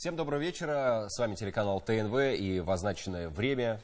Всем доброго вечера. С вами телеканал ТНВ и в означенное время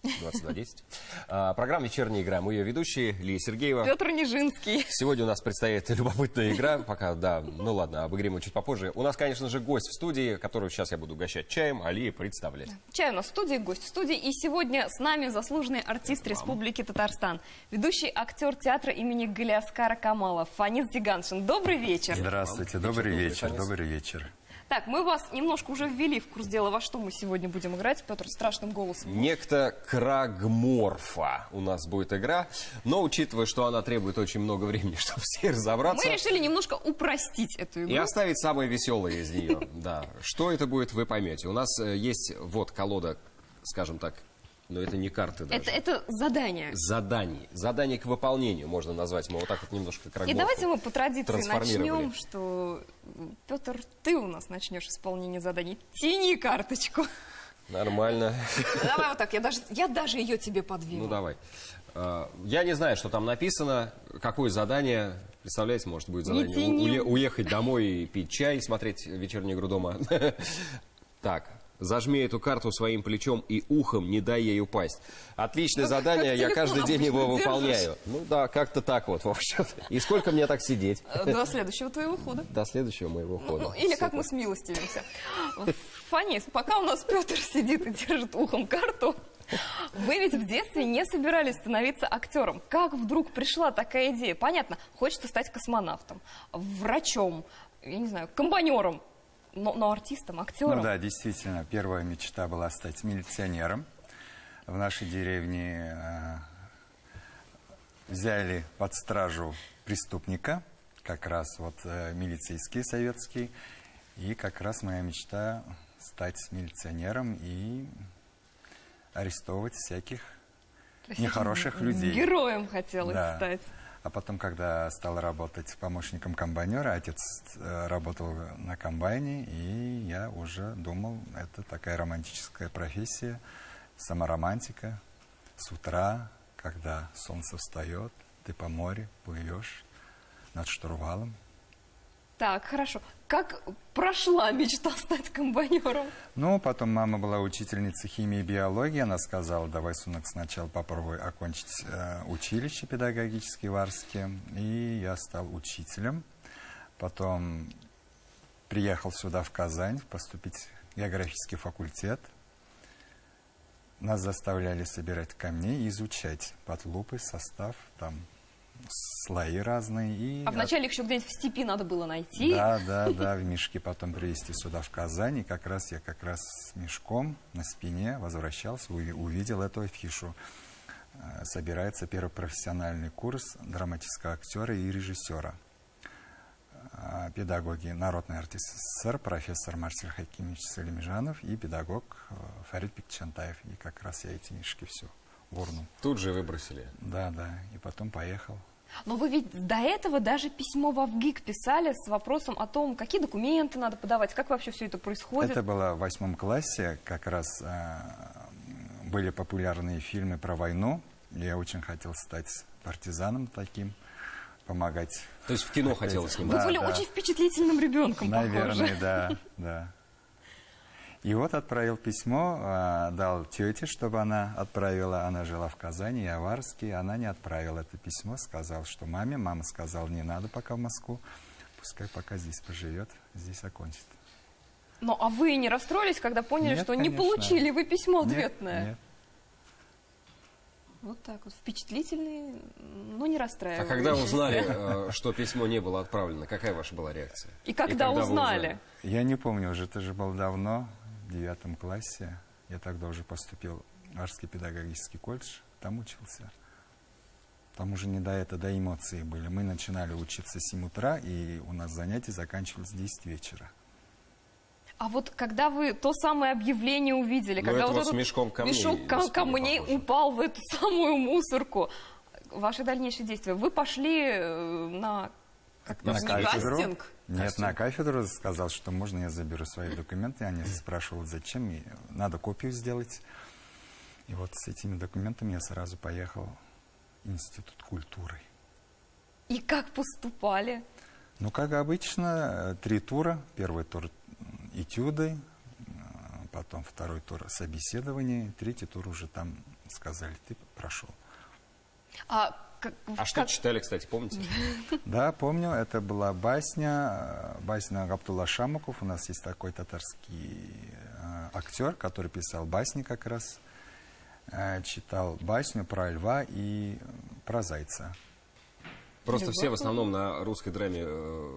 22:10. Программа «Вечерняя игра». Мы ее ведущие, Лия Сергеева. Петр Нижинский. Сегодня у нас предстоит любопытная игра. Пока, да, ну ладно, об игре мы чуть попозже. У нас, конечно же, гость в студии, которого сейчас я буду угощать чаем, а Лия представлять. Чай у нас в студии, гость в студии. И сегодня с нами заслуженный артист Республики Татарстан, ведущий актер театра имени Галиаскара Камала Фанис Дзиганшин. Добрый вечер. Здравствуйте, добрый вечер, добрый вечер. Так, мы вас немножко уже ввели в курс дела, во что мы сегодня будем играть. Петр страшным голосом. Некто Крагморфа у нас будет игра, но учитывая, что она требует очень много времени, чтобы все разобраться... Мы решили немножко упростить эту игру. И оставить самое веселое из нее, да. Что это будет, вы поймете. У нас есть вот колода, скажем так, но это не карты даже. Это задание. Задание к выполнению, можно назвать. Мы вот так вот немножко Крагморфу И давайте мы по традиции трансформировали. начнем, что, Петр, ты у нас начнешь исполнение заданий. Тяни карточку. Нормально. Давай вот так, я даже ее тебе подвину. Ну, давай. Я не знаю, что там написано, какое задание. Представляете, может, будет задание уехать домой и пить чай, смотреть вечернюю игру дома. Так. Зажми эту карту своим плечом и ухом, не дай ей упасть. Отличное задание, я каждый день его выполняю. Ну да, как-то так вот, в общем. И сколько мне так сидеть? До следующего твоего хода. До следующего моего хода. Ну, или как мы смилостивимся. Фанис, пока у нас Петр сидит и держит ухом карту, вы ведь в детстве не собирались становиться актером. Как вдруг пришла такая идея? Понятно, хочется стать космонавтом, врачом, я не знаю, комбайнером. Но артистом, актером. Ну да, действительно, первая мечта была стать милиционером. В нашей деревне взяли под стражу преступника, как раз вот милицейский советский. И как раз моя мечта стать милиционером и арестовывать всяких нехороших людей. Героем хотелось стать. А потом, когда стал работать помощником комбайнера, отец работал на комбайне, и я уже думал, это такая романтическая профессия, саморомантика. С утра, когда солнце встает, ты по морю плывешь над штурвалом. Так, хорошо. Как прошла мечта стать комбайнером? Ну, потом мама была учительницей химии и биологии. Она сказала, давай, сынок, сначала попробуй окончить училище педагогическое в Арске. И я стал учителем. Потом приехал сюда, в Казань, поступить в географический факультет. Нас заставляли собирать камни и изучать под лупой состав, там, слои разные. И а вначале их еще где-нибудь в степи надо было найти. Да, в мешки потом привезти сюда, в Казань. И как раз я с мешком на спине возвращался, увидел эту афишу. Собирается первый профессиональный курс драматического актера и режиссера. Педагоги, народный артист СССР, профессор Марсель Хакимович Салимжанов и педагог Фарид Бекчантаев. И как раз я эти мешки все урнул. Тут же выбросили. Да, и потом поехал. Но вы ведь до этого даже письмо в ВГИК писали с вопросом о том, какие документы надо подавать, как вообще все это происходит. Это было в 8 классе, как раз были популярные фильмы про войну. Я очень хотел стать партизаном таким, помогать. То есть в кино хотелось снимать? Вы были очень впечатлительным ребенком, наверное, да. И вот отправил письмо, дал тете, чтобы она отправила. Она жила в Казани, я в Арске. Она не отправила это письмо, сказал, что маме. Мама сказала, не надо пока в Москву. Пускай пока здесь поживет, здесь окончит. Ну, а вы не расстроились, когда поняли, что конечно. не получили вы письмо ответное? Нет. Вот так вот, впечатлительный, но не расстраивающийся. А когда узнали, что письмо не было отправлено, какая ваша была реакция? И когда узнали? Я не помню, уже это же было давно. В 9 классе я тогда уже поступил в Арский педагогический колледж, там учился. Там уже не до этого, до эмоций были. Мы начинали учиться с 7 утра, и у нас занятия заканчивались в 10 вечера. А вот когда вы то самое объявление увидели, когда вот этот мешком камней, мешок камней упал в эту самую мусорку, ваши дальнейшие действия, вы пошли на кастинг? Нет, на кафедру сказал, что можно я заберу свои документы. Они спрашивают, зачем, и надо копию сделать. И вот с этими документами я сразу поехал в Институт культуры. И как поступали? Ну, как обычно, 3 тура. Первый тур этюды, потом второй тур собеседования, третий тур уже там сказали, ты прошел. Что читали, кстати, помните? Да, помню, это была басня Габдулла Шамаков. У нас есть такой татарский актер, который писал басни как раз. Читал басню про льва и про зайца. Просто все в основном на русской драме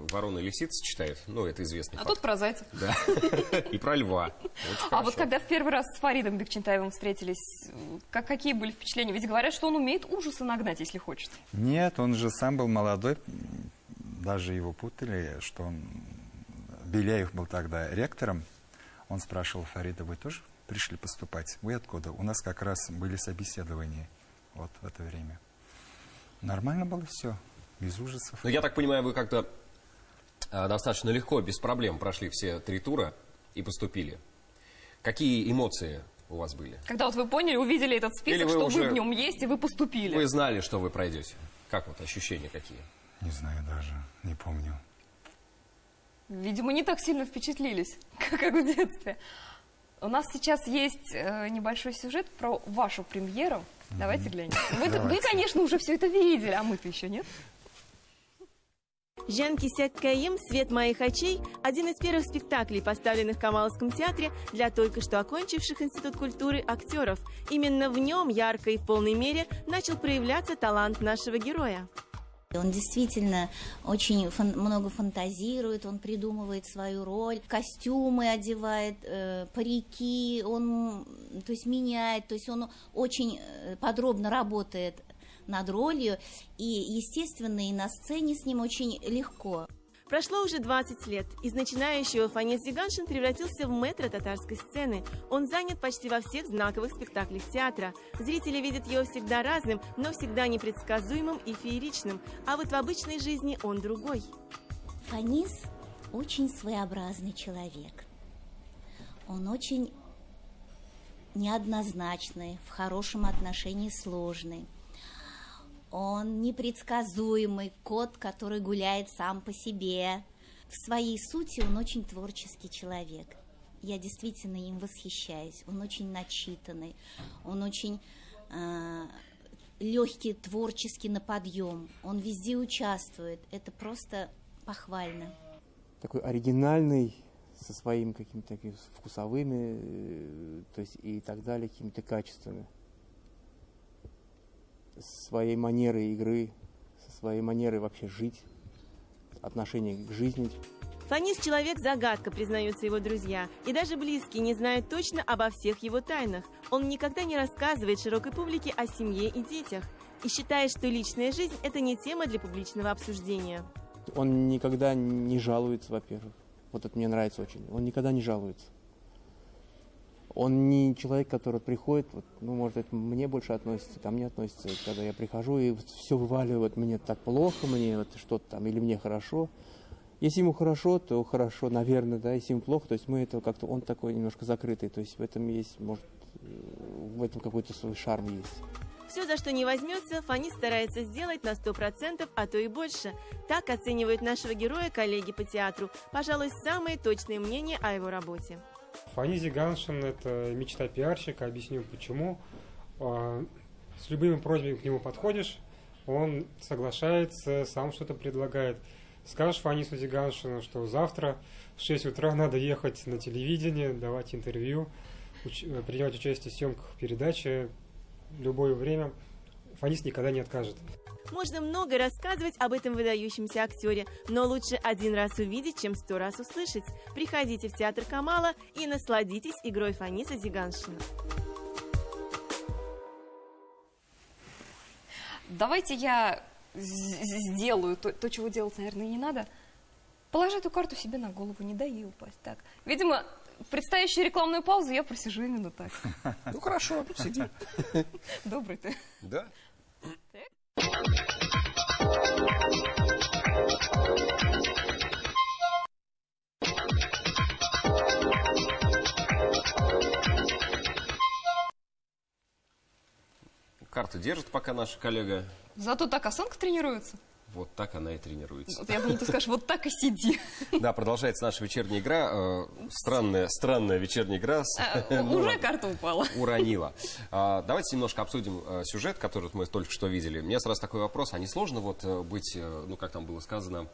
«Ворона и лисица» читают. Ну, это известный факт. Тут про зайцев. Да. И про льва. Вот когда в первый раз с Фаридом Бекчентаевым встретились, какие были впечатления? Ведь говорят, что он умеет ужасы нагнать, если хочет. Нет, он же сам был молодой. Даже его путали, что он... Беляев был тогда ректором. Он спрашивал Фарида, вы тоже пришли поступать? Вы откуда? У нас как раз были собеседования вот в это время. Нормально было все. Без ужасов. Ну, я так понимаю, вы как-то достаточно легко, без проблем прошли все 3 тура и поступили. Какие эмоции у вас были? Когда вот вы поняли, увидели этот список, что вы в нем есть, и вы поступили. Вы знали, что вы пройдете. Как вот ощущения какие? Не знаю даже, не помню. Видимо, не так сильно впечатлились, как в детстве. У нас сейчас есть небольшой сюжет про вашу премьеру. Давайте глянем. Вы, конечно, уже все это видели, а мы-то еще нет. «Жан Кисяк Каим. Свет моих очей» – один из первых спектаклей, поставленных в Камаловском театре для только что окончивших Институт культуры актеров. Именно в нем ярко и в полной мере начал проявляться талант нашего героя. Он действительно очень много фантазирует, он придумывает свою роль, костюмы одевает, парики, он то есть меняет, то есть он очень подробно работает над ролью, и, естественно, и на сцене с ним очень легко. Прошло уже 20 лет. Из начинающего Фанис Зиганшин превратился в мэтра татарской сцены. Он занят почти во всех знаковых спектаклях театра. Зрители видят его всегда разным, но всегда непредсказуемым и фееричным. А вот в обычной жизни он другой. Фанис очень своеобразный человек. Он очень неоднозначный, в хорошем отношении сложный. Он непредсказуемый кот, который гуляет сам по себе. В своей сути он очень творческий человек. Я действительно им восхищаюсь. Он очень начитанный, он очень легкий, творческий на подъем. Он везде участвует. Это просто похвально. Такой оригинальный, со своими какими-то такими вкусовыми, то есть и так далее, какими-то качествами. Своей манерой игры, со своей манерой вообще жить, отношение к жизни. Фанис – человек-загадка, признаются его друзья. И даже близкие не знают точно обо всех его тайнах. Он никогда не рассказывает широкой публике о семье и детях. И считает, что личная жизнь – это не тема для публичного обсуждения. Он никогда не жалуется, во-первых. Вот это мне нравится очень. Он никогда не жалуется. Он не человек, который приходит, вот, ну, может, это мне больше относится, ко мне относится, когда я прихожу и все вываливает, мне так плохо, мне вот что-то там, или мне хорошо. Если ему хорошо, то хорошо, наверное, да, если ему плохо, то есть мы это как-то, он такой немножко закрытый, то есть в этом есть, может, в этом какой-то свой шарм есть. Все, за что не возьмется, Фанис старается сделать на 100%, а то и больше. Так оценивают нашего героя коллеги по театру. Пожалуй, самые точные мнения о его работе. Фанис Зиганшин – это мечта пиарщика. Объясню почему. С любыми просьбами к нему подходишь, он соглашается, сам что-то предлагает. Скажешь Фанису Зиганшину, что завтра в 6 утра надо ехать на телевидение, давать интервью, принимать участие в съемках передачи в любое время. Фанис никогда не откажет. Можно много рассказывать об этом выдающемся актере, но лучше один раз увидеть, чем 100 раз услышать. Приходите в театр Камала и насладитесь игрой Фаниса Зиганшина. Давайте я сделаю то, чего делать, наверное, не надо. Положи эту карту себе на голову, не дай ей упасть. Так. Видимо, предстоящую рекламную паузу я просижу именно так. Ну хорошо, сиди. Добрый ты. Да. Карту держит пока наша коллега. Зато так осанка тренируется. Вот так она и тренируется. Вот я думала, ты скажешь, вот так и сиди. Да, продолжается наша вечерняя игра. Странная вечерняя игра. Уже карта упала. Уронила. Давайте немножко обсудим сюжет, который мы только что видели. У меня сразу такой вопрос. А не сложно вот быть, ну, как там было сказано,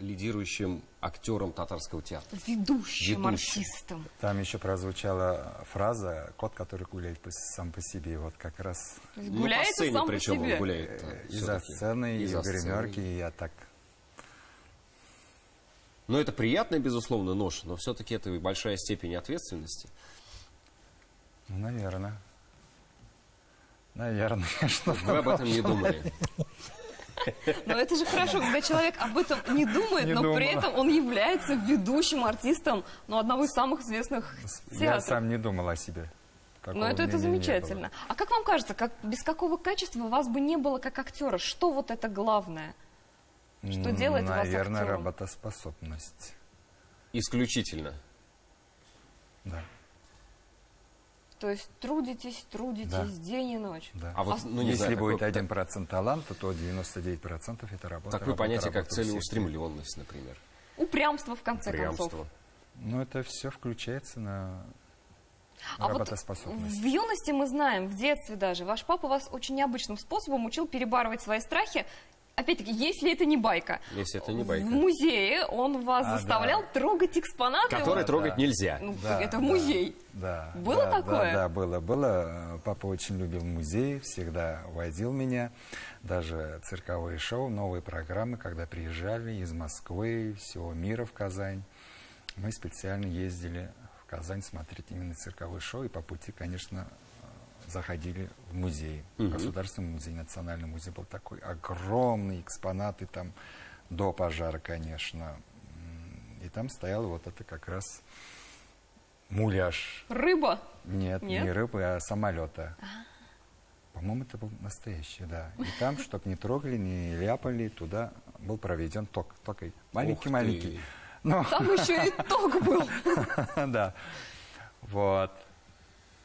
лидирующим актером татарского театра? Ведущим артистом. Там еще прозвучала фраза «кот, который гуляет сам по себе». Вот как раз Гуляет по сцене, сам по причем себе. он гуляет. из-за всё-таки. сцены, и Из-за в гримерке, сцены. я так... Но это приятная, безусловно, нож, но все-таки это и большая степень ответственности. Ну, наверное. Наверное, что Вы об этом не думали. Но это же хорошо, когда человек об этом не думает, Не но думал. при этом он является ведущим артистом, ну, одного из самых известных Я театров. сам не думал о себе. Но Такого это мнения не замечательно. А как вам кажется, без какого качества вас бы не было как актера? Что вот это главное? было. Что делает вас Наверное, актером? работоспособность. Исключительно. Да, То есть трудитесь Да. день и ночь. да. А вот, ну, не Если знаю, будет такое- 1% таланта, то 99% это работа. Такое работа, понятие, как работа, усилия. целеустремленность, например. Упрямство, в конце концов. Упрямство. Ну, это все включается на А вот работоспособность. в юности мы знаем, в детстве даже, ваш папа вас очень необычным способом учил перебарывать свои страхи. Опять-таки, если это не байка. Если это не байка. В музее он вас заставлял трогать экспонаты. Который трогать нельзя. Ну, Да, это да, музей. Да. Было да, такое? Да, было. Папа очень любил музей, всегда водил меня. Даже цирковые шоу, новые программы, когда приезжали из Москвы, всего мира в Казань. Мы специально ездили в Казань смотреть именно цирковые шоу. И по пути, конечно, заходили в музей. Государственный музей, национальный музей был такой огромный, экспонаты там до пожара, конечно. И там стоял вот это как раз муляж. Рыба. Нет, Нет? не рыбы, а самолета. По-моему, это был настоящий, да. И там, чтобы не трогали, не ляпали, туда был проведен ток. Токой. Маленький-маленький. Ну, Там еще и ток был. да. Вот.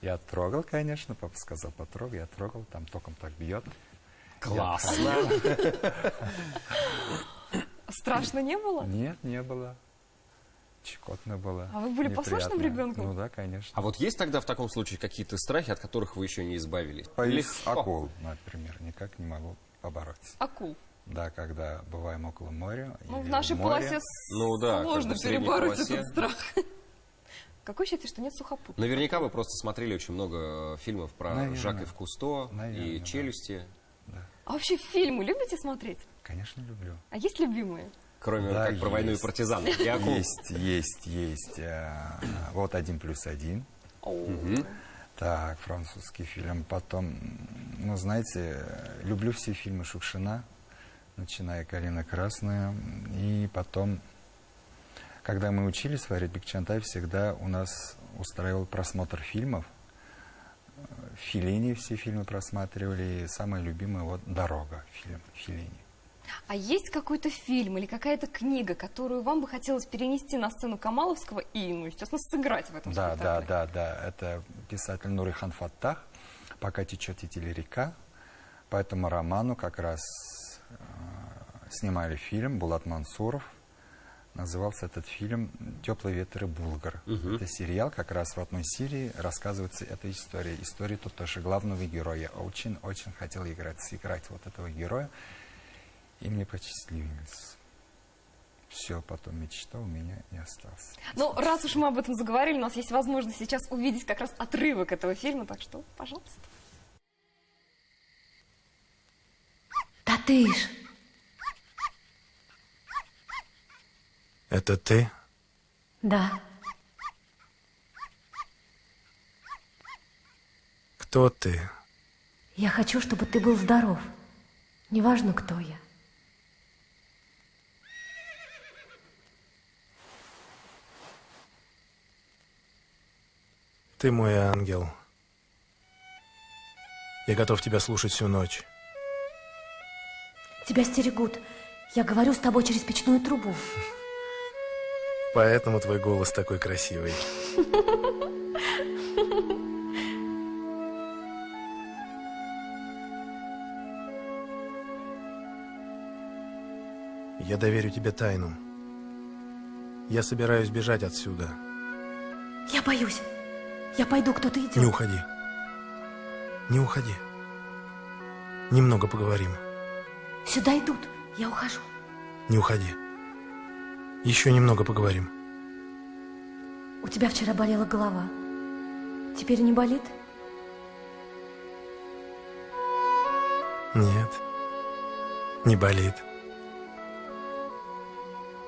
Я трогал, конечно. Папа сказал, потрогай. Я трогал. Там током так бьет. Классно. Страшно не было? Нет, не было. Щекотно было. А вы были послушным неприятно. ребенком? Ну да, конечно. А вот есть тогда в таком случае какие-то страхи, от которых вы еще не избавились? Боюсь Легко. акул, например. Никак не могу побороть. Акул. Да, когда бываем около моря. Ну, или в нашей море. полосе Ну да, сложно как бы в средней перебороть полосе. этот страх. Какое счастье, что нет сухопутных. Наверняка вы просто смотрели очень много фильмов про Наверное. Жака Ив Кусто Наверное, и да. «Челюсти». А вообще фильмы любите смотреть? Конечно, люблю. А есть любимые? Кроме Да, как про войну и есть. партизан. И акул. Есть. Вот «1+1». Так, французский фильм. Потом, ну, знаете, люблю все фильмы Шукшина, начиная «Калина красная». И потом, когда мы учились, Фарид Бекчантай всегда у нас устраивал просмотр фильмов. Феллини все фильмы просматривали. И самое любимое вот «Дорога», фильм Феллини. А есть какой-то фильм или какая-то книга, которую вам бы хотелось перенести на сцену Камаловского и, ну, естественно, сыграть в этом спектакле? Да. Это писатель Нурихан Фаттах «Пока течет идти река». По этому роману как раз снимали фильм Булат Мансуров. Назывался этот фильм «Теплый ветер и Булгар». Это сериал, как раз в одной серии рассказывается эта история. История тут тоже главного героя. Очень хотел сыграть вот этого героя. И мне посчастливилось. Все, потом мечта у меня не осталась. Ну, раз уж мы об этом заговорили, у нас есть возможность сейчас увидеть как раз отрывок этого фильма, так что, пожалуйста. Татыш, Это ты? да, Кто ты? я хочу, чтобы ты был здоров. Неважно, кто я. Ты мой ангел. Я готов тебя слушать всю ночь. Тебя стерегут. Я говорю с тобой через печную трубу. Поэтому твой голос такой красивый. я доверю тебе тайну. Я собираюсь бежать отсюда. Я боюсь. Я пойду, кто-то идет. Не уходи. Не уходи. Немного поговорим. Сюда идут. Я ухожу. Не уходи. Еще немного поговорим. У тебя вчера болела голова. Теперь не болит? Нет. Не болит.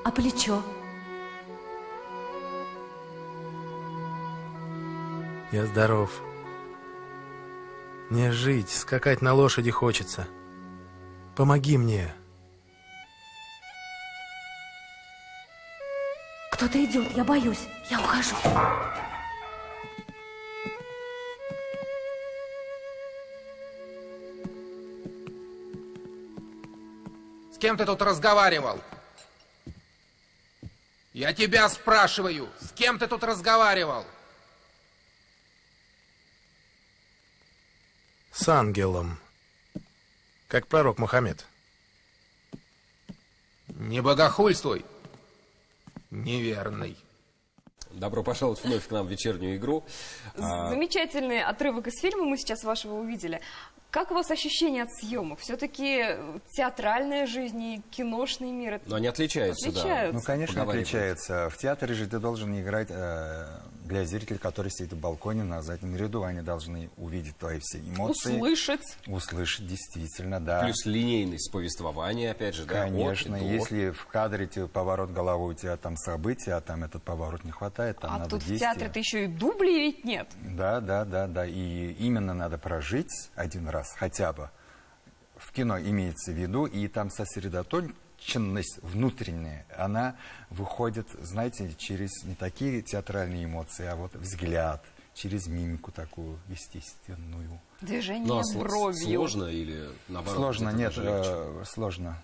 А плечо? Я здоров. Мне жить, скакать на лошади хочется. Помоги мне. Кто-то идет, я боюсь. Я ухожу. С кем ты тут разговаривал? Я тебя спрашиваю, с кем ты тут разговаривал? С ангелом. Как пророк Мухаммед. Не богохульствуй, неверный. Добро пожаловать вновь к нам в вечернюю игру. Замечательный отрывок из фильма мы сейчас вашего увидели. Как у вас ощущения от съемок? Все-таки театральная жизнь и киношный мир. Это Но они отличаются, да. Ну, конечно, Поговаривают. отличается. В театре же ты должен играть для зрителей, которые сидят в балконе на заднем ряду. Они должны увидеть твои все эмоции. Услышать. Услышать, действительно, да. Плюс линейность повествования, опять же, да. Конечно, от и до. если в кадре поворот головы у тебя там события, а там этот поворот не хватает, там А надо тут в действие. театре-то еще и дублей ведь нет. Да. И именно надо прожить один раз хотя бы. В кино имеется в виду, и там сосредоточенность внутренняя, она выходит, знаете, через не такие театральные эмоции, а вот взгляд, через мимику такую естественную. Движение Ну, бровью. сложно или наоборот? Сложно, где-то нет, даже легче? сложно.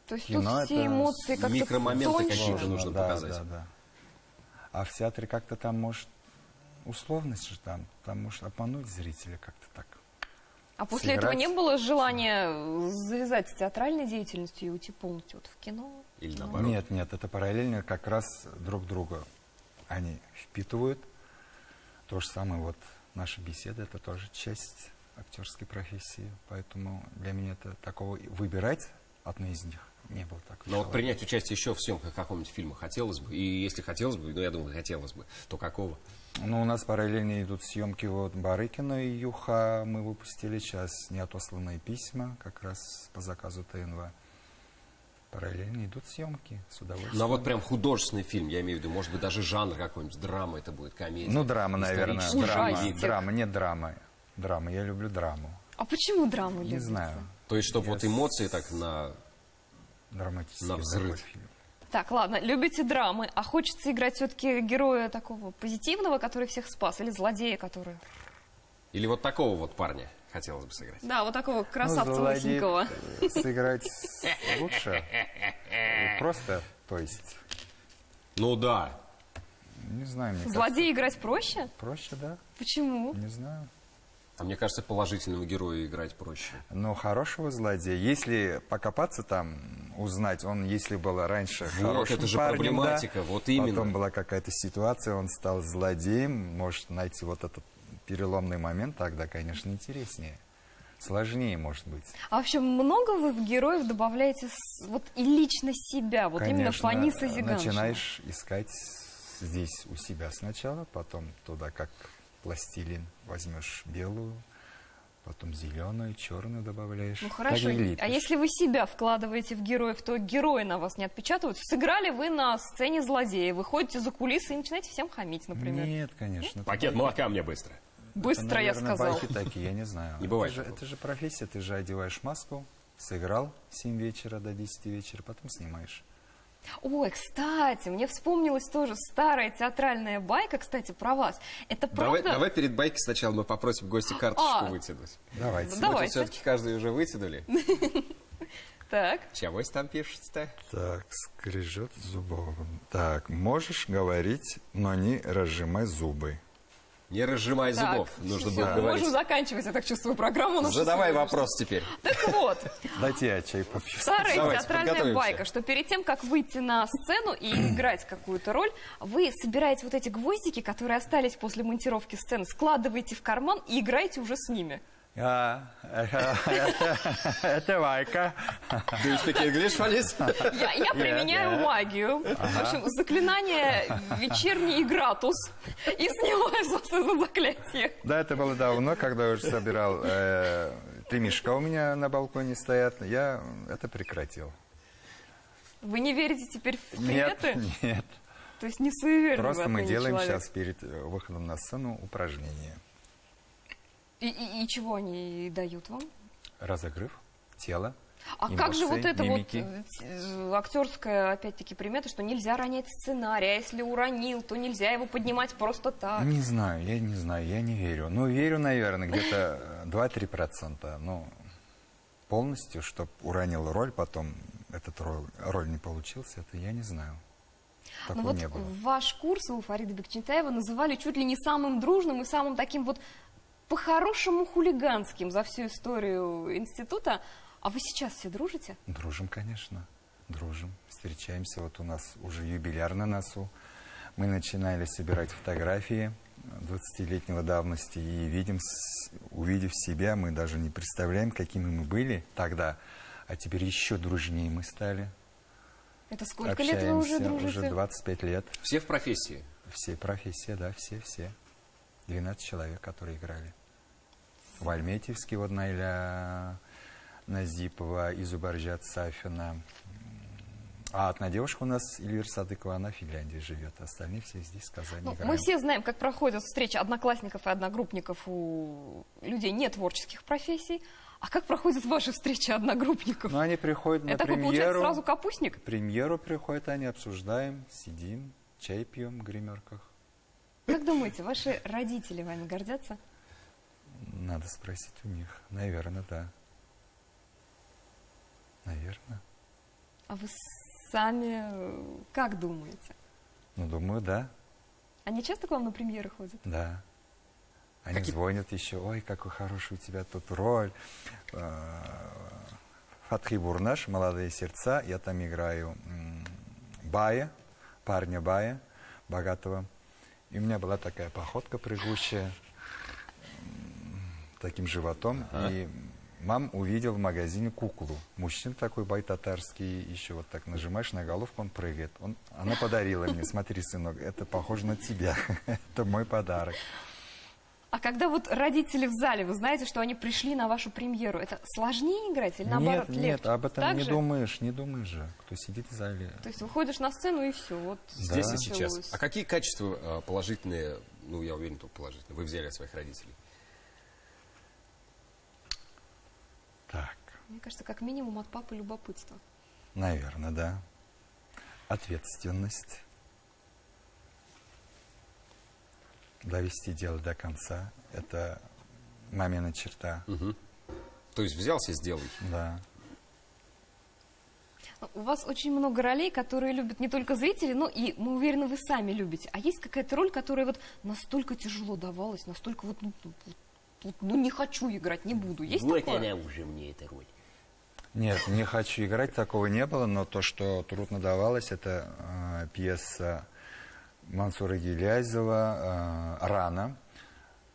То есть кино тут все это эмоции как-то микромоменты тоньше. какие-то нужно да, показать. Да. А в театре как-то там может условность же там может обмануть зрителя как-то так. А после этого не было желания завязать с театральной деятельностью и уйти полностью вот в кино? Или наоборот? Нет, это параллельно как раз друг друга они впитывают. То же самое вот наша беседа, это тоже часть актерской профессии. Поэтому для меня это такого выбирать одну из них не было такого. Но вот принять участие еще в съемках какого-нибудь фильма хотелось бы. И если хотелось бы, ну я думаю, хотелось бы, то какого? Ну, у нас параллельно идут съемки вот Барыкина и Юха. Мы выпустили сейчас неотосланные письма, как раз по заказу ТНВ. Параллельно идут съемки с удовольствием. Ну, а вот прям художественный фильм, я имею в виду, может быть, даже жанр какой-нибудь, драма это будет, комедия. Ну, драма, наверное. исторический. Драма, нет драмы. Драма, я люблю драму. А почему драму Не любите? знаю. То есть, чтобы вот эмоции так на Драматический На взрыв. такой фильм. Так, ладно, любите драмы, а хочется играть все-таки героя такого позитивного, который всех спас, или злодея, который... Или вот такого вот парня хотелось бы сыграть. Да, вот такого красавца Ну, злодеев, лысенького. Сыграть лучше. Просто, то есть, Ну да. не знаю, мне Злодея играть проще? кажется, проще, да? Почему? Не знаю. А мне кажется, положительному герою играть проще. Но хорошего злодея, если покопаться там, узнать, он, если был раньше хорошим это же парнем, проблематика, да, вот именно. потом была какая-то ситуация, он стал злодеем, может найти вот этот переломный момент, тогда, конечно, интереснее. Сложнее, может быть. А вообще много вы в героев добавляете вот и лично себя, вот именно Конечно, Фаниса Зиганшина? начинаешь искать здесь у себя сначала, потом туда как пластилин возьмешь белую, потом зеленую, черную добавляешь. Ну Так хорошо, и лепишь. а если вы себя вкладываете в героев, то герои на вас не отпечатываются? Сыграли вы на сцене злодея, вы ходите за кулисы и начинаете всем хамить, например. Нет, конечно. Пакет молока мне быстро. Быстро, я наверное, сказал. байки такие, я не знаю. Не бывает Это же профессия, ты же одеваешь маску, сыграл с 7 вечера до 10 вечера, потом снимаешь. Ой, кстати, мне вспомнилась тоже старая театральная байка, кстати, про вас. Это правда? Давай перед байкой сначала мы попросим гостя карточку А. вытянуть. Давайте. Давайте. Все-таки каждый уже вытянули. Так. Чего там пишется-то? Так, скрежет зубов. Так, можешь говорить, но не разжимай зубы. Не разжимай Так, зубов, нужно всё, будет говорить. можем заканчивать, я так чувствую, программу. нашу Задавай сегодняшнюю. вопрос теперь. Так вот, Дайте я чай попью. старая Давайте, театральная подготовимся. байка, что перед тем, как выйти на сцену и играть какую-то роль, вы собираете вот эти гвоздики, которые остались после монтировки сцены, складываете в карман и играете уже с ними. Это байка. Do you speak English, Фанис? Я применяю магию. В общем, заклинание вечерний игратус. И снимаю, собственно, заклятие. Да, это было давно, когда я уже собирал. 3 мешка у меня на балконе стоят. Я это прекратил. Вы не верите теперь в Нет, приметы? нет. То есть не суеверный Просто вы мы отныне делаем человек. сейчас перед выходом на сцену упражнения. И чего они дают вам? Разогрев тела. А как же эмоции, вот это мимики. вот актерская, опять-таки, примета, что нельзя ронять сценарий, а если уронил, то нельзя его поднимать просто так? Не знаю, я не верю. Ну, верю, наверное, где-то 2-3%. Но полностью, чтобы уронил роль, потом этот роль не получился, это я не знаю. Но Такого вот не было. ваш курс у Фарида Бекчентаева называли чуть ли не самым дружным и самым таким вот по-хорошему хулиганским за всю историю института. А вы сейчас все дружите? Дружим, конечно. Дружим. Встречаемся. Вот у нас уже юбиляр на носу. Мы начинали собирать фотографии 20-летнего давности и видим, увидев себя, мы даже не представляем, какими мы были тогда. А теперь еще дружнее мы стали. Это сколько лет вы уже дружите? Уже 25 лет. Все в профессии? Все профессии, да, все. 12 человек, которые играли. В Альметьевске вот Найля Назипова, Изубаржат Сафина. А одна девушка у нас, Эльвира Садыкова, она в Финляндии живет. Остальные все здесь, в Казани, играем. Мы все знаем, как проходят встречи одноклассников и одногруппников у людей нетворческих профессий. А как проходят ваши встречи одногруппников? Ну, они приходят на Это такой, премьеру. получается, сразу капустник? Премьеру приходят, они обсуждаем, сидим, чай пьем в гримерках. Как думаете, ваши родители вами гордятся? Надо спросить у них. Наверное, да. Наверное. А вы сами как думаете? Ну, думаю, да. Они часто к вам на премьеры ходят? Да. Они звонят еще, ой, какой хороший у тебя тут роль. Фатхи Бурнаш, «Молодые сердца». Я там играю Бая, парня Бая, богатого. И у меня была такая походка прыгущая, таким животом. И мам увидел в магазине куклу. Мужчина такой бай-татарский, еще вот так нажимаешь на головку, он прыгает. Она подарила мне, смотри, сынок, это похоже на тебя. Это мой подарок. А когда вот родители в зале, вы знаете, что они пришли на вашу премьеру, это сложнее играть или наоборот легче? Нет, об этом Так не же? думаешь же, кто сидит в зале. То есть выходишь на сцену и все, вот Здесь и началось. сейчас. А какие качества положительные, ну, я уверен, только положительные, вы взяли от своих родителей? Так, Мне кажется, как минимум от папы любопытство. наверное, да. Ответственность. Довести дело до конца. Это мамина черта. То есть взялся, сделай. Да. У вас очень много ролей, которые любят не только зрители, но и, мы уверены, вы сами любите. А есть какая-то роль, которая вот настолько тяжело давалась, настолько вот, ну не хочу играть, не буду. Есть вот такое? она уже мне, эта роль. Нет, не хочу играть, такого не было, но то, что трудно давалось, это пьеса Мансура Гилязова «Рана».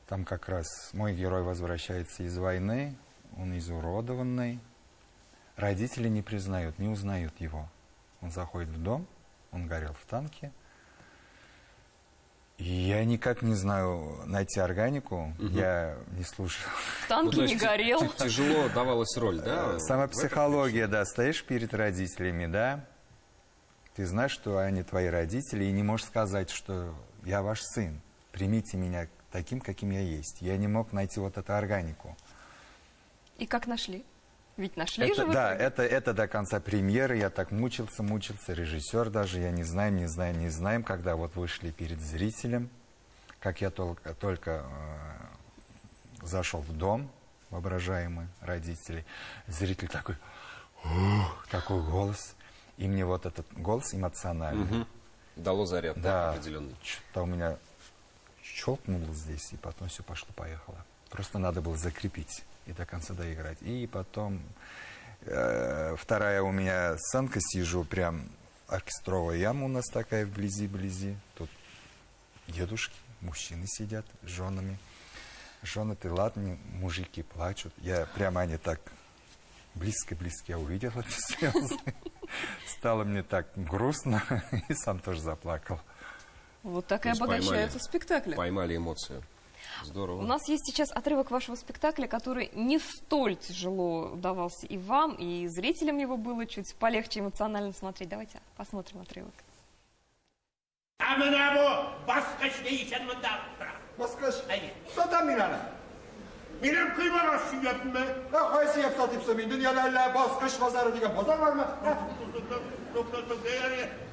Там как раз мой герой возвращается из войны, он изуродованный. Родители не признают, не узнают его. Он заходит в дом, он горел в танке. И я никак не знаю найти органику, я не слушал. В танке не горел. Тяжело давалась роль, да? Сама психология, да, стоишь перед родителями, да, ты знаешь, что они твои родители, и не можешь сказать, что я ваш сын, примите меня таким, каким я есть. Я не мог найти вот эту органику. И как нашли? Ведь нашли Это, же вы. да, это до конца премьеры, я так мучился, режиссер даже, я не знаем, когда вот вышли перед зрителем, как я только зашел в дом, воображаемый родителей, зритель такой, такой голос, и мне вот этот голос эмоциональный. Дало заряд, да, определенный. Что-то у меня щелкнул здесь, и потом все пошло-поехало. Просто надо было закрепить и до конца доиграть. И потом вторая у меня сценка, сижу, прям оркестровая яма у нас такая вблизи. Тут дедушки, мужчины сидят с женами. Жены-то ладно, мужики плачут. Прямо они так близко я увидел эти слезы. Стало мне так грустно, и сам тоже заплакал. Вот так и обогащаются спектакли. Поймали эмоцию. Здорово. У нас есть сейчас отрывок вашего спектакля, который не столь тяжело давался и вам, и зрителям его было чуть полегче эмоционально смотреть. Давайте посмотрим отрывок. Benim kıyma var şu yapma. Ya kayısı yap satıp sömeyim. Dünyada illa baskış pazarı diye pazar var mı?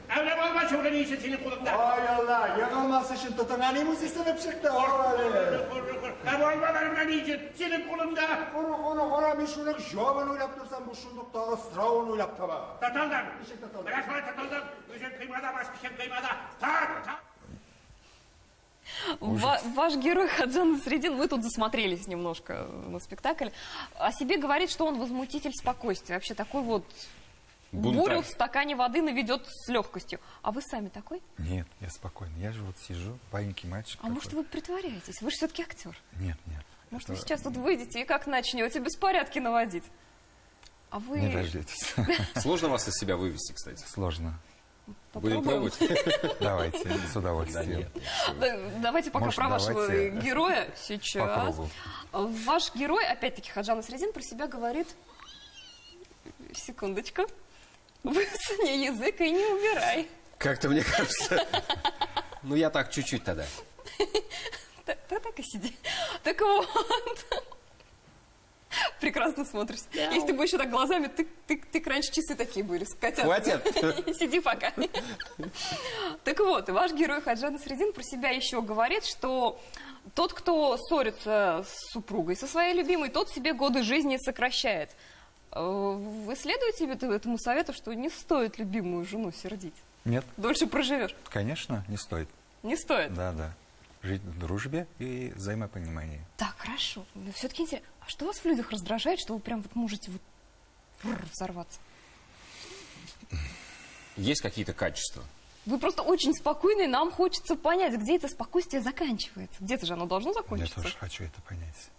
Evle olma çok en iyisi senin kulunda. Ay Allah, yakalması şimdi tutun. Animuz istenip çıktı. Ev olmalarım en iyisi senin kulunda. Onu mişunuk jovun uylap dursan bu şunduk dağı stravun uylap taba. Tataldan. Biraz var tataldan. Üzüm kıymada baskışım kıymada. Tak. Ваш герой Хаджан Насреддин, мы тут засмотрелись немножко на спектакль, о себе говорит, что он возмутитель спокойствия. Вообще такой вот бурю в стакане воды наведет с легкостью. А вы сами такой? Нет, я спокойный. Я же вот сижу, паинький мальчик. А может, вы притворяетесь? Вы же все-таки актер. Нет. Может, вы сейчас тут выйдете и как начнете беспорядки наводить? А вы... Не дождетесь. Сложно вас из себя вывести, кстати? Сложно. Будем пробовать? Давайте, с удовольствием. Давайте пока про вашего героя сейчас. Ваш герой, опять-таки, Хаджан Насреддин, про себя говорит... Секундочку. Высуни язык и не убирай. Как-то мне кажется... Ну, я так чуть-чуть тогда. Так и сиди. Так вот... Прекрасно смотришься. Если ты бы еще так глазами, ты раньше часы такие были, котята. Хватит. Сиди пока. Так вот, ваш герой Хаджан Насреддин про себя еще говорит, что тот, кто ссорится с супругой, со своей любимой, тот себе годы жизни сокращает. Вы следуете этому совету, что не стоит любимую жену сердить? Нет. Дольше проживешь? Конечно, не стоит. Не стоит? Да. Жить в дружбе и взаимопонимании. Так, хорошо. Но все-таки интересно. А что вас в людях раздражает, что вы прям вот можете взорваться? Есть какие-то качества? Вы просто очень спокойный, нам хочется понять, где это спокойствие заканчивается. Где-то же оно должно закончиться. Я тоже хочу это понять.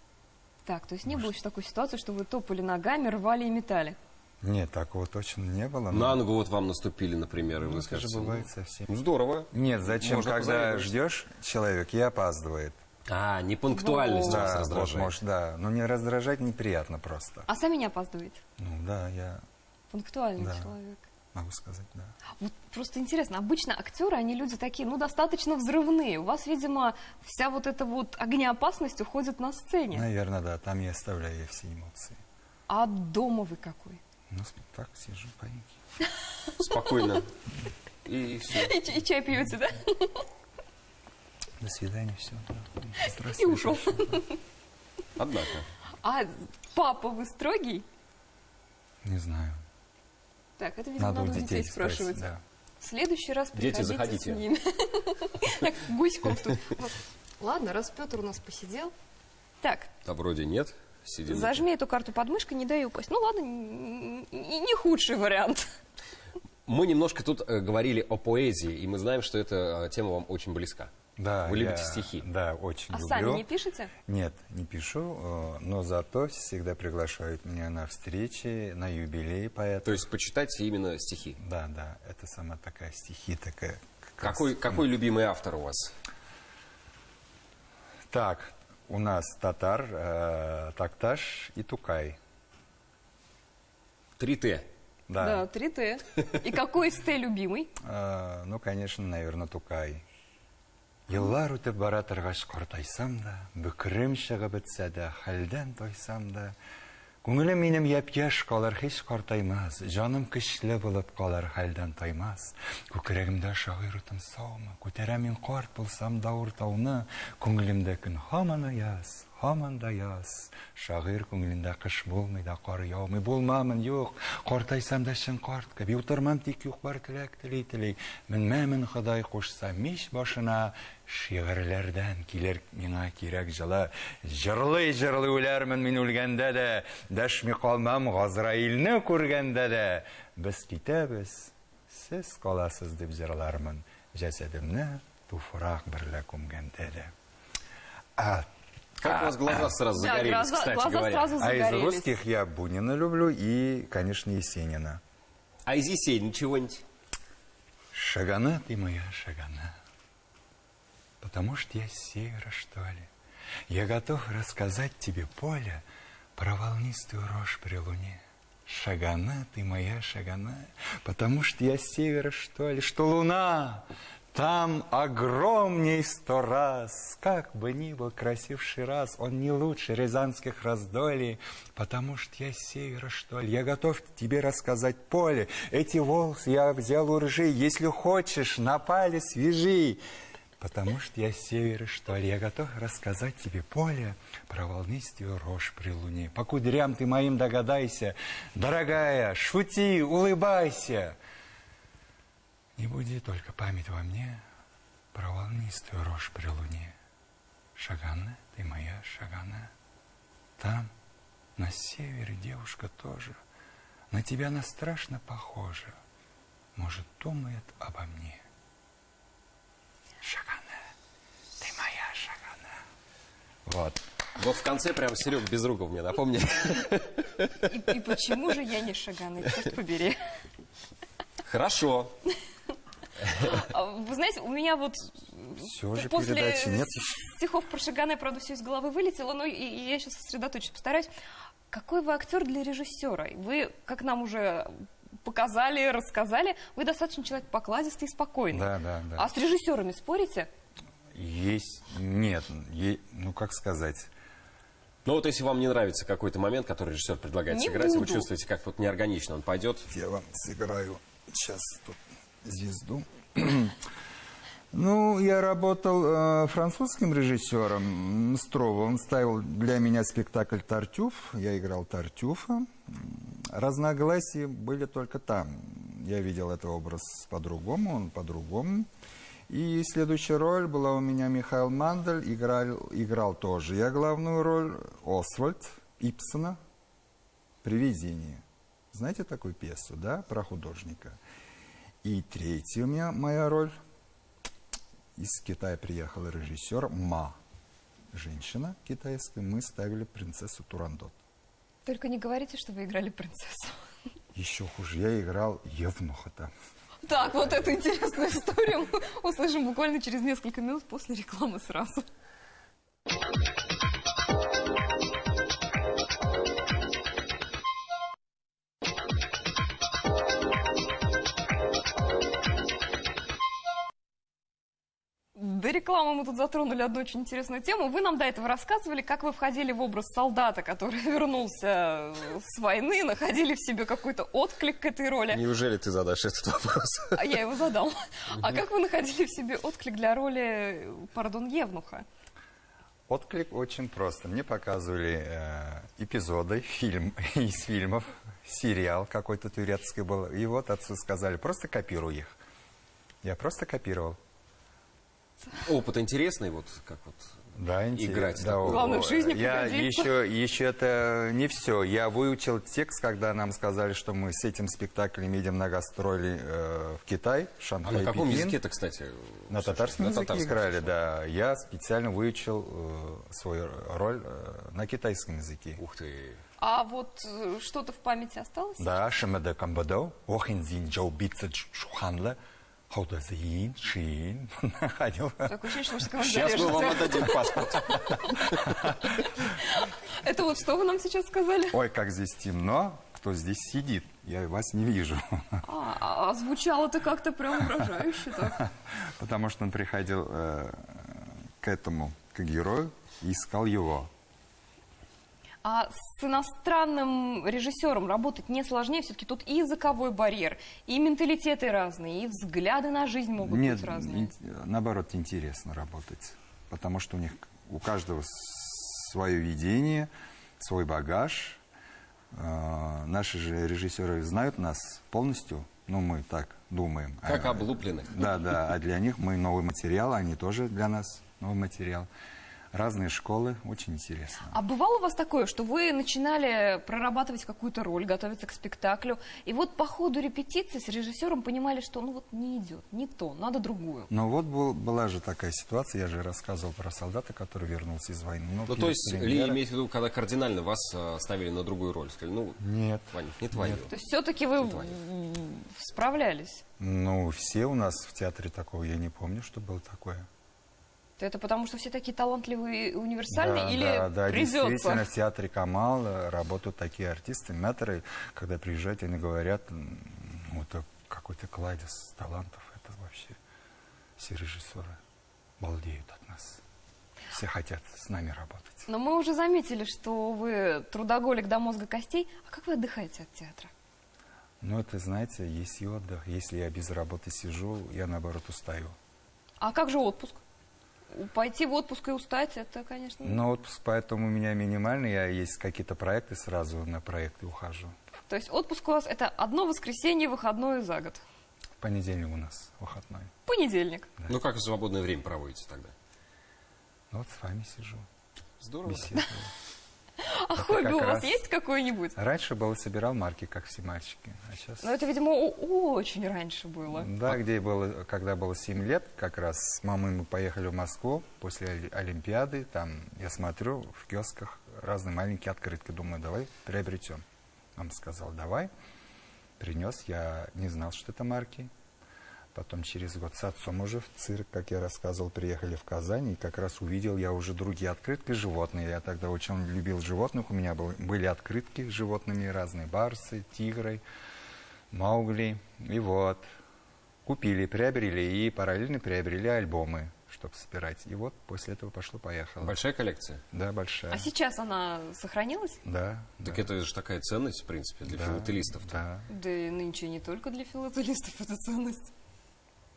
Так, то есть не было еще такой ситуации, что вы топали ногами, рвали и метали? Нет, такого точно не было. На ногу вот вам наступили, например, и вы это скажете... же бывает совсем. Здорово. Нет, зачем, Можно когда ждешь человек и опаздывает. Непунктуальность вас раздражает. Может, да. Но не раздражать неприятно просто. А сами не опаздываете? Ну да, я... Пунктуальный человек. Могу сказать, да. Вот просто интересно, обычно актеры, они люди такие, достаточно взрывные. У вас, видимо, вся вот эта вот огнеопасность уходит на сцене. Наверное, да. Там я оставляю все эмоции. А дома вы какой? Ну, так сижу, паиньки. Спокойно. И все. И чай пьете, да? До свидания, все. И ушел. Однако. А папа вы строгий? Не знаю. Так, это, видимо, надо у детей спрашивать. Да. В следующий раз приходите заходите. с ними. Гуськом тут. Ладно, раз Петр у нас посидел. Так. Да вроде нет. Сидим. Зажми эту карту под мышкой, не дай упасть. Ну ладно, не худший вариант. Мы немножко тут говорили о поэзии, и мы знаем, что эта тема вам очень близка. Да, вы любите стихи? Да, очень люблю. А сами не пишете? Нет, не пишу, но зато всегда приглашают меня на встречи, на юбилей поэтов. То есть почитайте именно стихи? Да, это сама такая стихи, такая... Какой любимый автор у вас? Так, у нас татар, Такташ и Тукай. 3 Т. Да, 3 Т. И какой из Т любимый? Ну, конечно, наверное, Тукай. Yıllar ötüp bara торгаш картайсам да, бөкрем чыгып бетсә дә, хәлдән тайсам да, күңелем минем япь-яшь калыр, һич картаймас, җаным көчле булып калыр, хәлдән таймас. Күкрәгемдә шагыйрь утым саумы, күтәрәм мин карт булсам да уртауны, күңелемдә көн һаман яз, Хаман да яз, шағир көңілінде қыш болмай да қар яумай. Болмамын, yok, қортайсам да шын қартқа. Би отырмам тек юқ бар тілек тілей. Мінмәмін Құдай қошса меш башына, шиғырлерден келер меңа керек жылы. Жырлы өлермін мен өлгенде де, дәшми қалмам Ғазраилні көргенде де. Біз кетебіз, сіз қаласыз деп жырлармын, жәсәдімні туфрақ бірлі көмгенде де. Как у вас глаза сразу загорелись, кстати говоря? Сразу загорелись. А из русских я Бунина люблю и, конечно, Есенина. А из Есенина чего-нибудь? Шагана ты моя, Шагана, потому что я с севера, что ли. Я готов рассказать тебе, поле, про волнистую рожь при луне. Шагана ты моя, Шагана, потому что я с севера, что ли, что луна там огромней 100 раз. Как бы ни был красив Шираз, он не лучше рязанских раздолий, потому что я с севера, что ли. Я готов тебе рассказать, поле, эти волосы я взял у ржи, если хочешь, на палец свяжи. Потому что я с севера, что ли. Я готов рассказать тебе, поле, про волнистую рожь при луне. По кудрям ты моим догадайся, дорогая, шути, улыбайся. Не буди только память во мне про волнистую рожь при луне. Шагана, ты моя, Шагана. Там, на севере, девушка тоже. На тебя она страшно похожа. Может, думает обо мне. Шагана, ты моя, Шагана. Вот. Вот в конце прям Серега Безруков мне напомнили. И почему же я не Шагана, черт побери? Хорошо. Вы знаете, у меня вот Все же после передачи нет. стихов про Шагана, правда, все из головы вылетело, но и я сейчас сосредоточиться постараюсь. Какой вы актер для режиссера? Вы, как нам уже показали, рассказали, вы достаточно человек покладистый и спокойный. Да. А с режиссерами спорите? Есть, нет, ну как сказать... Ну вот если вам не нравится какой-то момент, который режиссер предлагает Не сыграть, вы буду. чувствуете, как вот неорганично он пойдет. Я вам сыграю сейчас тут звезду. Ну, я работал французским режиссером Строва. Он ставил для меня спектакль «Тартюф». Я играл Тартюфа. Разногласия были только там. Я видел этот образ по-другому, он по-другому. И следующая роль была у меня Михаил Мандель, играл тоже. Я главную роль Освальд Ибсена «Привидение». Знаете такую пьесу, да, про художника? И третья у меня моя роль. Из Китая приехал режиссер Ма. Женщина китайская. Мы ставили принцессу Турандот. Только не говорите, что вы играли принцессу. Еще хуже, я играл Евнуха там. Так, вот эту интересную историю мы услышим буквально через несколько минут после рекламы сразу. До рекламы мы тут затронули одну очень интересную тему. Вы нам до этого рассказывали, как вы входили в образ солдата, который вернулся с войны, находили в себе какой-то отклик к этой роли. Неужели ты задашь этот вопрос? А я его задал. А как вы находили в себе отклик для роли, Евнуха? Отклик очень просто. Мне показывали эпизоды из фильмов, сериал какой-то турецкий был. И вот отцу сказали, просто копируй их. Я просто копировал. Опыт интересный, вот как вот да, играть. Да, главное, в жизни я пригодится. еще это не все. Я выучил текст, когда нам сказали, что мы с этим спектаклем едем на гастроли в Китай, Шанхай, А на каком Пекин. языке-то, кстати? На татарском На языке татарском играли, совершенно. да. Я специально выучил свою роль на китайском языке. Ух ты. А вот что-то в памяти осталось? Да, Шамада Камбадо, Охинзин Джоу Битса Шуханла, Хаудазин, Шин. Ходил. Такое ощущение, что команда Сейчас мы вам режется. отдадим паспорт. Это вот что вы нам сейчас сказали? Ой, как здесь темно. Кто здесь сидит? Я вас не вижу. А звучало-то как-то прям угрожающе так. Потому что он приходил к герою и искал его. А с иностранным режиссером работать не сложнее? Все-таки тут и языковой барьер, и менталитеты разные, и взгляды на жизнь могут Нет, быть разные. наоборот, интересно работать. Потому что у каждого свое видение, свой багаж. Наши же режиссеры знают нас полностью, ну, мы так думаем. Как облупленных. Да, да, а для них мы новый материал, они тоже для нас новый материал. Разные школы, очень интересно. А бывало у вас такое, что вы начинали прорабатывать какую-то роль, готовиться к спектаклю, и вот по ходу репетиции с режиссером понимали, что ну вот не идет, не то, надо другую? Ну вот была же такая ситуация, я же рассказывал про солдата, который вернулся из войны. Ну, то есть, Ли имеет в виду, когда кардинально вас ставили на другую роль? Сказали, ну, нет, не твое. То есть все-таки вы справлялись? Ну, все у нас в театре такого, я не помню, что было такое. Это потому, что все такие талантливые и универсальные, или да, придется? Действительно, в театре Камал работают такие артисты, мэтры, когда приезжают, они говорят, вот какой-то кладезь талантов, это вообще все режиссеры балдеют от нас. Все хотят с нами работать. Но мы уже заметили, что вы трудоголик до мозга костей. А как вы отдыхаете от театра? Ну, это, знаете, есть и отдых. Если я без работы сижу, я, наоборот, устаю. А как же отпуск? Пойти в отпуск и устать, это, конечно... Ну, отпуск поэтому у меня минимальный. Я есть какие-то проекты, сразу на проекты ухожу. То есть отпуск у вас это одно воскресенье, выходное за год? В понедельник у нас выходной. Понедельник. Да. Ну, как вы свободное время проводите тогда? Ну, вот с вами сижу. Здорово. Беседую. А хобби у вас есть какое-нибудь? Раньше собирал марки, как все мальчики. А сейчас... Но это, видимо, очень раньше было. Да, когда было 7 лет, как раз с мамой мы поехали в Москву после Олимпиады. Там я смотрю в киосках разные маленькие открытки. Думаю, давай приобретем. Мама сказала, давай. Принес. Я не знал, что это марки. Потом через год с отцом уже в цирк, как я рассказывал, приехали в Казань. И как раз увидел я уже другие открытки животные. Я тогда очень любил животных. У меня были открытки с животными разные. Барсы, тигры, Маугли. И вот. Купили, приобрели. И параллельно приобрели альбомы, чтобы собирать. И вот после этого пошло-поехало. Большая коллекция? Да, большая. А сейчас она сохранилась? Да. Так да. это же такая ценность, в принципе, для филателистов. Да. Да и нынче не только для филателистов это ценность.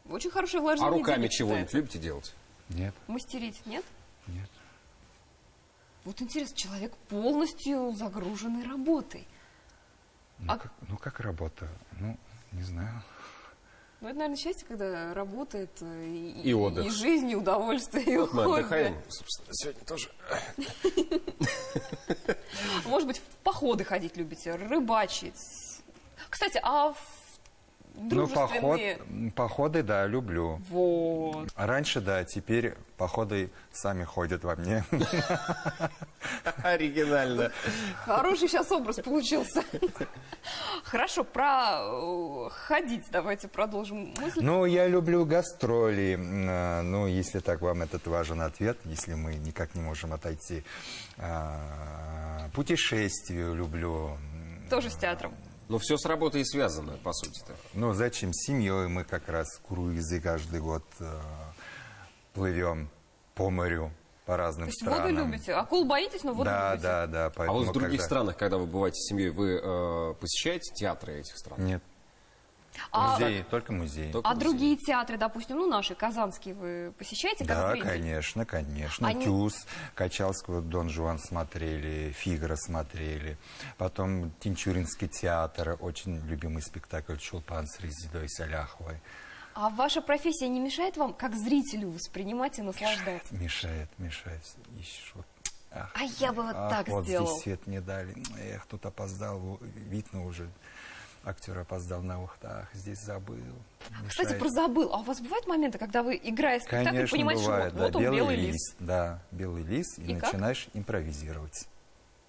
Очень хорошее вложение. А руками чего-нибудь любите делать? Нет. Мастерить, нет? Нет. Вот интересно, человек полностью загруженный работой. Ну, как работа? Ну, не знаю. Ну, это, наверное, счастье, когда работает и отдых. И жизнь, и удовольствие, и вот хобби. Мы отдыхаем, собственно, сегодня тоже. Может быть, в походы ходить любите, рыбачить. Кстати, а дружественные... Ну, походы, да, люблю. Вот. А раньше, да, теперь походы сами ходят во мне. Оригинально. Хороший сейчас образ получился. Хорошо, про ходить давайте продолжим мысль. Ну, я люблю гастроли. Ну, если так вам этот важен ответ, если мы никак не можем отойти. Путешествия люблю. Тоже с театром. Но все с работой и связано, по сути-то. Ну, зачем? С семьей мы как раз круизы каждый год плывем по морю, по разным странам. То есть воду любите? Акул боитесь, но воду любите? Да. А вот в других странах, когда вы бываете с семьей, вы посещаете театры этих стран? Нет. Только музеи. А другие театры, допустим, ну, наши, казанские, вы посещаете как Да, зритель? конечно. Тюз, Качалского Дон Жуан смотрели, Фигаро смотрели. Потом Тинчуринский театр, очень любимый спектакль «Чулпан» с Резидой Саляховой. А ваша профессия не мешает вам, как зрителю, воспринимать и наслаждаться? Мешает. Ищешь, вот. А я бы вот так сделал. Вот здесь свет не дали. Эх, тут опоздал, видно уже. Актер опоздал на ухтах, здесь забыл. Кстати, про забыл. А у вас бывают моменты, когда вы, играя спектакль, конечно, понимаете, бывает, что вот он белый лист? Да, белый лист, и начинаешь импровизировать.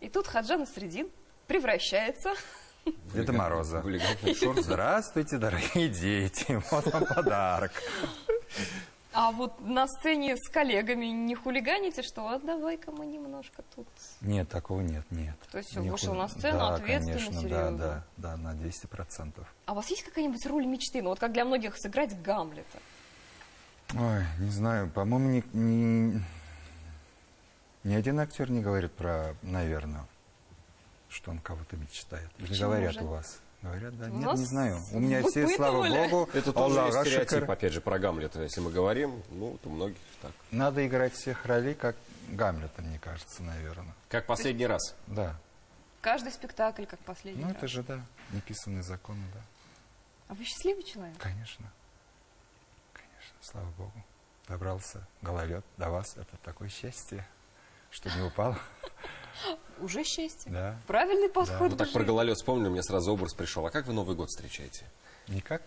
И тут Хаджа Насреддин превращается... Деда Мороза. Здравствуйте, дорогие дети, вот вам подарок. А вот на сцене с коллегами не хулиганите, что а давай-ка мы немножко тут... Нет, такого нет. То есть вышел на сцену, ответственно, конечно, серьезно. Да, на 200%. А у вас есть какая-нибудь роль мечты? Ну вот как для многих сыграть Гамлета? Ой, не знаю, по-моему, ни один актер не говорит про, наверное, что он кого-то мечтает. Или почему говорят же? У вас? Говорят, да? У Нет, нас не знаю. У меня все, слава богу, это тоже Аллах стереотип, шикар. опять же, про Гамлета. Если мы говорим, ну, то многих так. Надо играть всех ролей, как Гамлета, мне кажется, наверное. Как последний раз? Да. Каждый спектакль как последний Ну, раз. это же, да, неписанные законы, да. А вы счастливый человек? Конечно. Конечно, слава Богу. Добрался гололед до вас. Это такое счастье, что не упал. Уже счастье. Да. Правильный подход. Ну так про гололед вспомнил, мне сразу образ пришел. А как вы Новый год встречаете? Никак.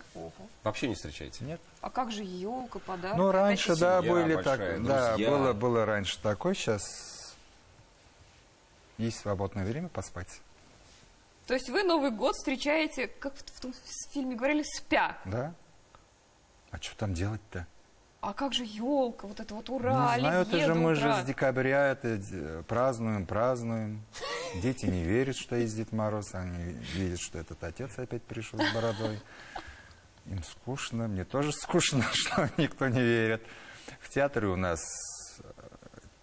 Вообще не встречаете? Нет. А как же елка, подарок? Ну, раньше, да, семья были большая, так. Да, друзья. было раньше такое. Сейчас есть свободное время поспать. То есть вы Новый год встречаете, как в том фильме говорили, спя. Да. А что там делать-то? А как же елка, вот это вот ура, Не знаю, это оливье же до мы утра. же с декабря это празднуем. Дети не верят, что есть Дед Мороз. Они видят, что этот отец опять пришел с бородой. Им скучно, мне тоже скучно, что никто не верит. В театре у нас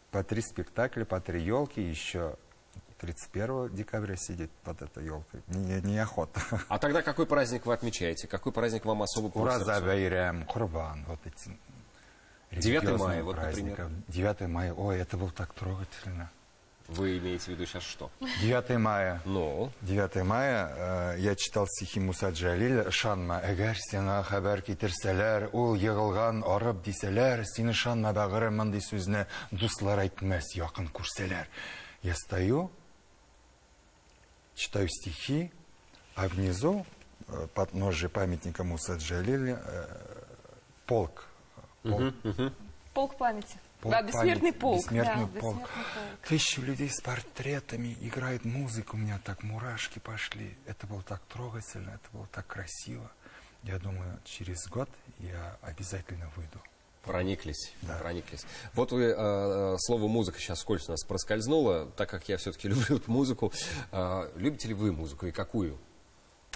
по 3 спектакля, по 3 елки, еще 31 декабря сидит под этой елкой. Неохота. А тогда какой праздник вы отмечаете? Какой праздник вам особо по сердцу? Ураза Байрам, Курбан, вот эти 9 мая, религиозные вот, праздники. например. 9 мая, ой, это было так трогательно. Вы имеете в виду сейчас что? 9 мая. Ну? 9 мая я читал стихи Муса Джалил. Шанма, әгәр сиңа хәбәр китерсәләр, ул егылган арып дисәләр, сине шанма бәгырем мондый сүзне дуслар әйтмәс, якын күрсәләр. Я стою, читаю стихи, а внизу, подножие памятника Муса Джалил, полк. Полк памяти. Полк Да, бессмертный памяти, полк. бессмертный да, полк. бессмертный полк. 1000 людей с портретами, играет музыка, у меня так мурашки пошли. Это было так трогательно, это было так красиво. Я думаю, через год я обязательно выйду. Прониклись, Да. прониклись. Вот вы, слово «музыка» сейчас скользко у нас проскользнуло, так как я все-таки люблю музыку. Любите ли вы музыку и какую?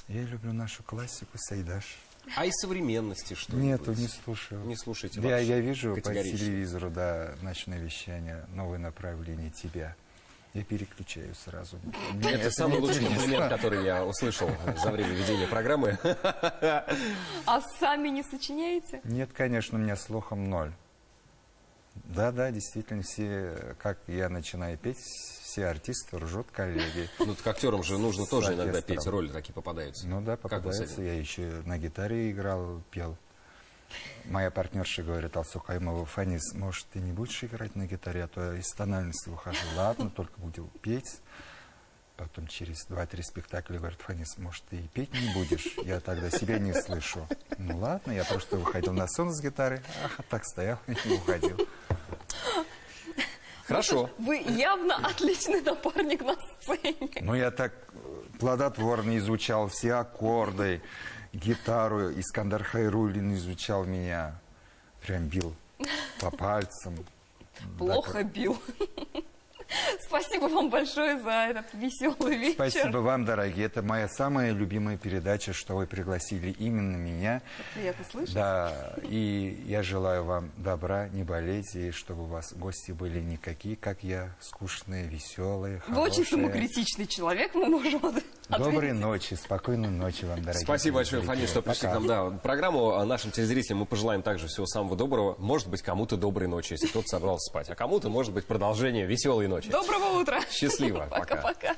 Я люблю нашу классику, Сайдаш. А из современности что? Нету, не слушаю. Не слушайте Я вообще? вижу по Категорично. телевизору, да, ночное вещание, новое направление тебя. Я переключаю сразу. Мне Это самый не лучший интересно. комплимент, который я услышал за время ведения программы. А сами не сочиняете? Нет, конечно, у меня слухом 0. Да, действительно, все, как я начинаю петь, все артисты ржут, коллеги. Ну, так актерам же нужно тоже С иногда оркестром. петь, роли такие попадаются. Ну да, Как вы с попадается. этим? Я еще на гитаре играл, пел. Моя партнерша говорит: Алсукаймова, Фанис, может, ты не будешь играть на гитаре, а то я из тональности выхожу. Ладно, только буду петь. Потом через 2-3 спектакля говорит: Фанис, может, ты и петь не будешь? Я тогда себя не слышу. Ну ладно, я просто выходил на сон с гитары, так стоял и не уходил. Хорошо. Вы явно отличный напарник на сцене. Ну, я так плодотворно изучал все аккорды, гитару. Искандар Хайруллин изучал меня. Прям бил по пальцам. Плохо бил. Спасибо вам большое за этот веселый вечер. Спасибо вам, дорогие. Это моя самая любимая передача, что вы пригласили именно меня. Приятно слышать. Да, и я желаю вам добра, не болейте, и чтобы у вас гости были не какие, как я, скучные, веселые, Вы хорошие. очень самокритичный человек, мы можем Доброй ночи, спокойной ночи вам, дорогие. Спасибо большое, Фанис, что пришли к Пока. нам. Да, программу. А нашим телезрителям мы пожелаем также всего самого доброго. Может быть, кому-то доброй ночи, если кто-то собрался спать. А кому-то, может быть, продолжение веселой ночи. Доброго утра. Счастливо. Пока. Пока-пока.